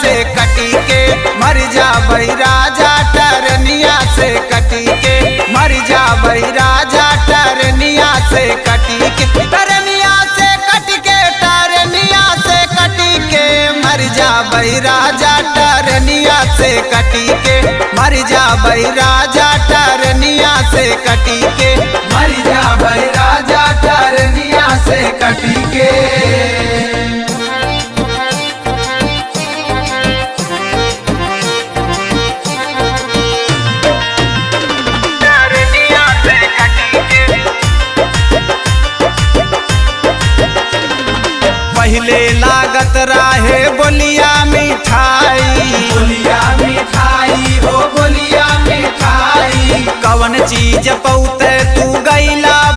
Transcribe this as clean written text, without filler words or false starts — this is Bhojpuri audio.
से कटी के मर जा भाई राजा टरनिया से कटी के मर जा भाई राजा टरनिया से कटी के टरनिया से कट के टरनिया से कटी के मर जा भाई राजा टरनिया से कटी के मर जा भाई राजा टरनिया से कटी के मर जा भाई राजा टरनिया से कटी के। पहले लागत राहे बोलिया मिठाई बोलिया मिठाई हो बोलिया मिठाई। कवन चीज पौते तू गैला